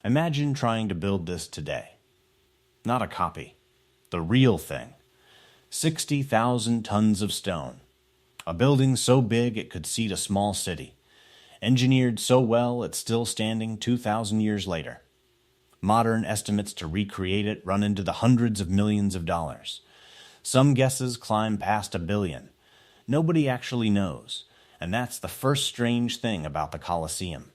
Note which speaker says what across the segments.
Speaker 1: Imagine trying to build this today. Not a copy. The real thing. 60,000 tons of stone. A building so big it could seat a small city. Engineered so well it's still standing 2,000 years later. Modern estimates to recreate it run into the hundreds of millions of dollars. Some guesses climb past $1 billion. Nobody actually knows, and that's the first strange thing about the Colosseum.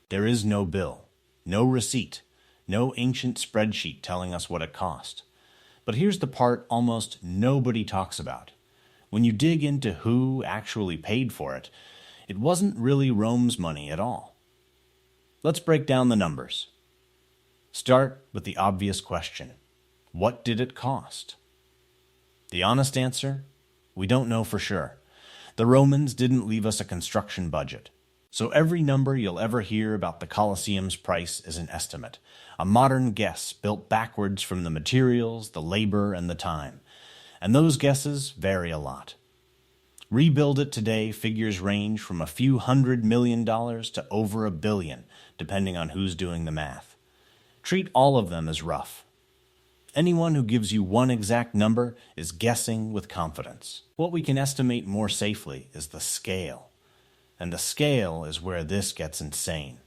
Speaker 1: There is no bill, no receipt, no ancient spreadsheet telling us what it cost. But here's the part almost nobody talks about. When you dig into who actually paid for it, it wasn't really Rome's money at all. Let's break down the numbers. Start with the obvious question. What did it cost? The honest answer? We don't know for sure. The Romans didn't leave us a construction budget. So every number you'll ever hear about the Colosseum's price is an estimate, a modern guess built backwards from the materials, the labor, and the time. And those guesses vary a lot. Rebuild it today, figures range from a few $100 million to over $1 billion, depending on who's doing the math. Treat all of them as rough. Anyone who gives you one exact number is guessing with confidence. What we can estimate more safely is the scale. And the scale is where this gets insane.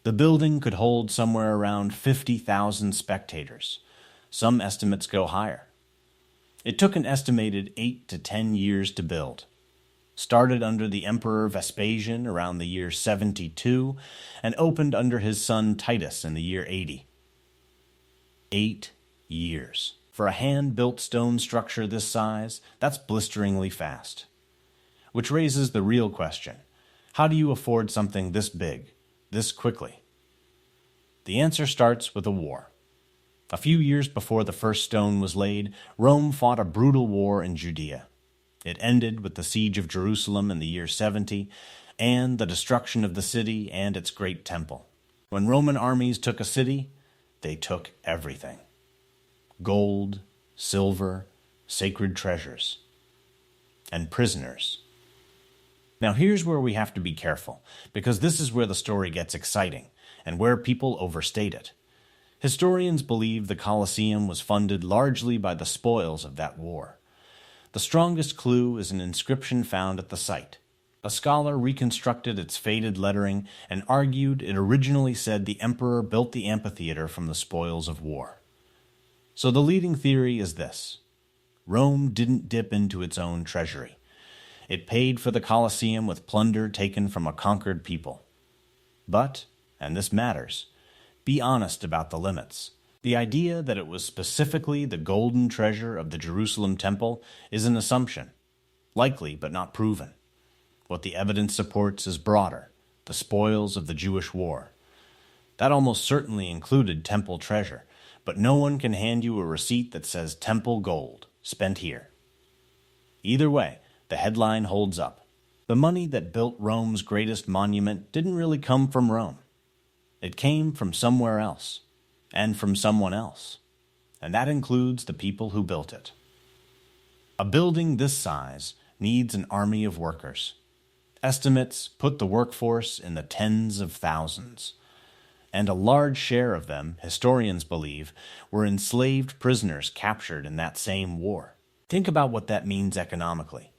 Speaker 1: The building could hold somewhere around 50,000 spectators. Some estimates go higher. It took an estimated 8 to 10 years to build. Started under the Emperor Vespasian around the year 72 and opened under his son Titus in the year 80. 8 years. For a hand-built stone structure this size, that's blisteringly fast. Which raises the real question. How do you afford something this big, this quickly? The answer starts with a war. A few years before the first stone was laid, Rome fought a brutal war in Judea. It ended with the siege of Jerusalem in the year 70 and the destruction of the city and its great temple. When Roman armies took a city, they took everything. Gold, silver, sacred treasures, and prisoners. Now here's where we have to be careful, because this is where the story gets exciting, and where people overstate it. Historians believe the Colosseum was funded largely by the spoils of that war. The strongest clue is an inscription found at the site. A scholar reconstructed its faded lettering and argued it originally said the emperor built the amphitheater from the spoils of war. So the leading theory is this. Rome didn't dip into its own treasury. It paid for the Colosseum with plunder taken from a conquered people. But, and this matters, be honest about the limits. The idea that it was specifically the golden treasure of the Jerusalem temple is an assumption, likely but not proven. What the evidence supports is broader, the spoils of the Jewish war. That almost certainly included temple treasure, but no one can hand you a receipt that says temple gold, spent here. Either way, the headline holds up. The money that built Rome's greatest monument didn't really come from Rome. It came from somewhere else, and from someone else. And that includes the people who built it. A building this size needs an army of workers. Estimates put the workforce in the tens of thousands. And a large share of them, historians believe, were enslaved prisoners captured in that same war. Think about what that means economically.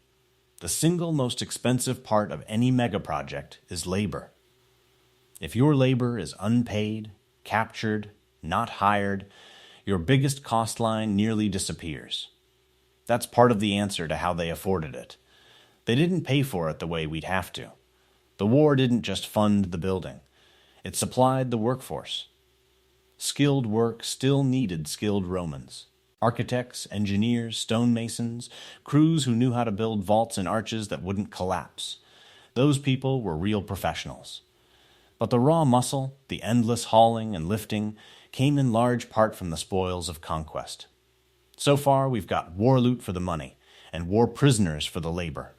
Speaker 1: The single most expensive part of any megaproject is labor. If your labor is unpaid, captured, not hired, your biggest cost line nearly disappears. That's part of the answer to how they afforded it. They didn't pay for it the way we'd have to. The war didn't just fund the building. It supplied the workforce. Skilled work still needed skilled Romans. Architects, engineers, stonemasons, crews who knew how to build vaults and arches that wouldn't collapse. Those people were real professionals. But the raw muscle, the endless hauling and lifting, came in large part from the spoils of conquest. So far, we've got war loot for the money, and war prisoners for the labor.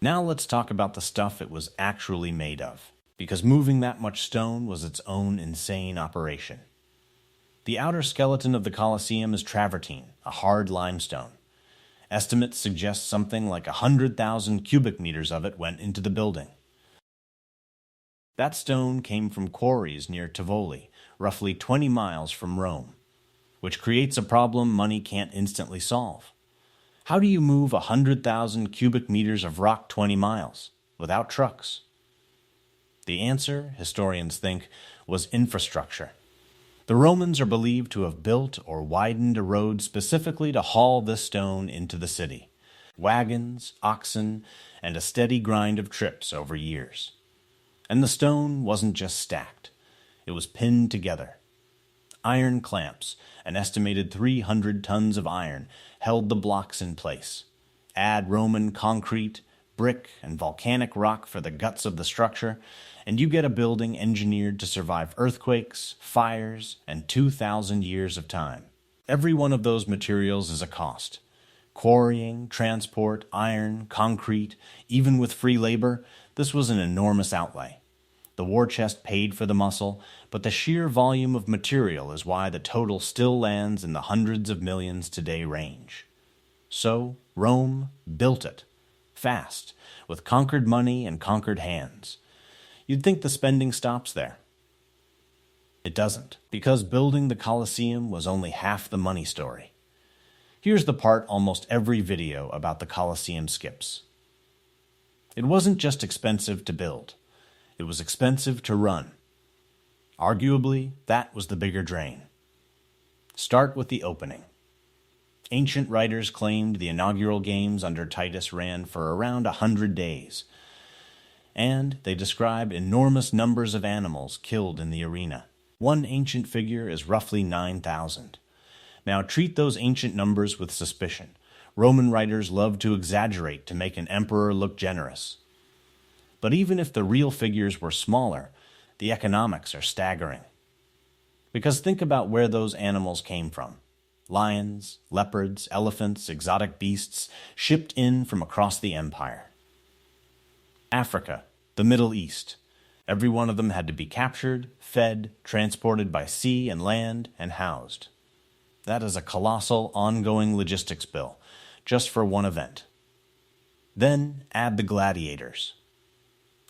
Speaker 1: Now let's talk about the stuff it was actually made of, because moving that much stone was its own insane operation. The outer skeleton of the Colosseum is travertine, a hard limestone. Estimates suggest something like 100,000 cubic meters of it went into the building. That stone came from quarries near Tivoli, roughly 20 miles from Rome, which creates a problem money can't instantly solve. How do you move 100,000 cubic meters of rock 20 miles without trucks? The answer, historians think, was infrastructure. The Romans are believed to have built or widened a road specifically to haul this stone into the city. Wagons, oxen, and a steady grind of trips over years. And the stone wasn't just stacked. It was pinned together. Iron clamps, an estimated 300 tons of iron, held the blocks in place. Add Roman concrete, brick, and volcanic rock for the guts of the structure, and you get a building engineered to survive earthquakes, fires, and 2,000 years of time. Every one of those materials is a cost. Quarrying, transport, iron, concrete, even with free labor, this was an enormous outlay. The war chest paid for the muscle, but the sheer volume of material is why the total still lands in the hundreds of millions today range. So, Rome built it. Fast, with conquered money and conquered hands. You'd think the spending stops there. It doesn't, because building the Colosseum was only half the money story. Here's the part almost every video about the Colosseum skips. It wasn't just expensive to build. It was expensive to run. Arguably, that was the bigger drain. Start with the opening. Ancient writers claimed the inaugural games under Titus ran for around 100 days. And they describe enormous numbers of animals killed in the arena. One ancient figure is roughly 9,000. Now treat those ancient numbers with suspicion. Roman writers loved to exaggerate to make an emperor look generous. But even if the real figures were smaller, the economics are staggering. Because think about where those animals came from. Lions, leopards, elephants, exotic beasts, shipped in from across the empire. Africa, the Middle East. Every one of them had to be captured, fed, transported by sea and land, and housed. That is a colossal, ongoing logistics bill, just for one event. Then add the gladiators.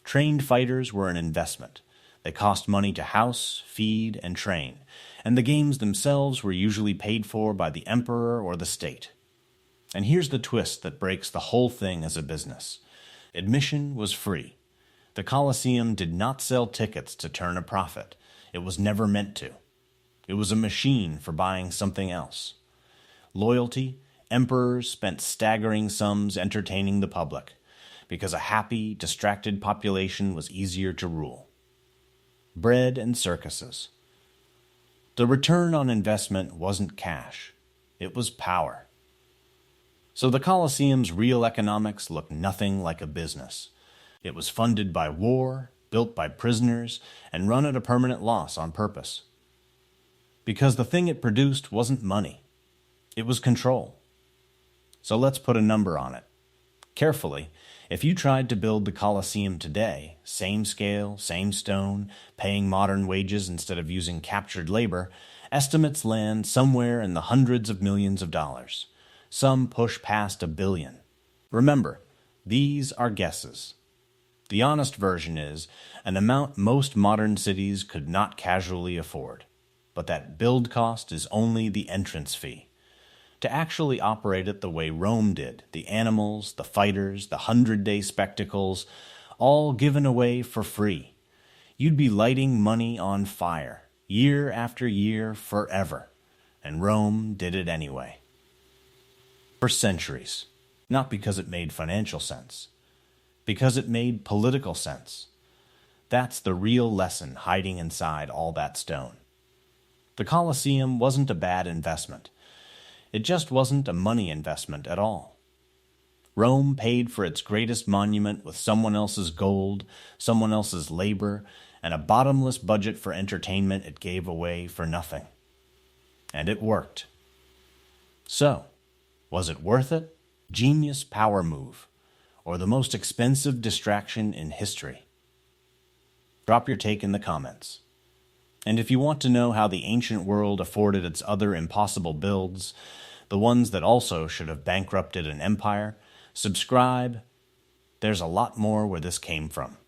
Speaker 1: Trained fighters were an investment. They cost money to house, feed, and train, and the games themselves were usually paid for by the emperor or the state. And here's the twist that breaks the whole thing as a business. Admission was free. The Colosseum did not sell tickets to turn a profit. It was never meant to. It was a machine for buying something else. Loyalty, emperors spent staggering sums entertaining the public, because a happy, distracted population was easier to rule. Bread and circuses. The return on investment wasn't cash. It was power. So the Colosseum's real economics looked nothing like a business. It was funded by war, built by prisoners, and run at a permanent loss on purpose. Because the thing it produced wasn't money. It was control. So let's put a number on it. Carefully, if you tried to build the Colosseum today, same scale, same stone, paying modern wages instead of using captured labor, estimates land somewhere in the hundreds of millions of dollars. Some push past $1 billion. Remember, these are guesses. The honest version is an amount most modern cities could not casually afford, but that build cost is only the entrance fee. To actually operate it the way Rome did, the animals, the fighters, the 100-day spectacles, all given away for free. You'd be lighting money on fire, year after year, forever. And Rome did it anyway. For centuries. Not because it made financial sense. Because it made political sense. That's the real lesson hiding inside all that stone. The Colosseum wasn't a bad investment. It just wasn't a money investment at all. Rome paid for its greatest monument with someone else's gold, someone else's labor, and a bottomless budget for entertainment it gave away for nothing. And it worked. So, was it worth it? Genius power move, or the most expensive distraction in history? Drop your take in the comments. And if you want to know how the ancient world afforded its other impossible builds, the ones that also should have bankrupted an empire, subscribe. There's a lot more where this came from.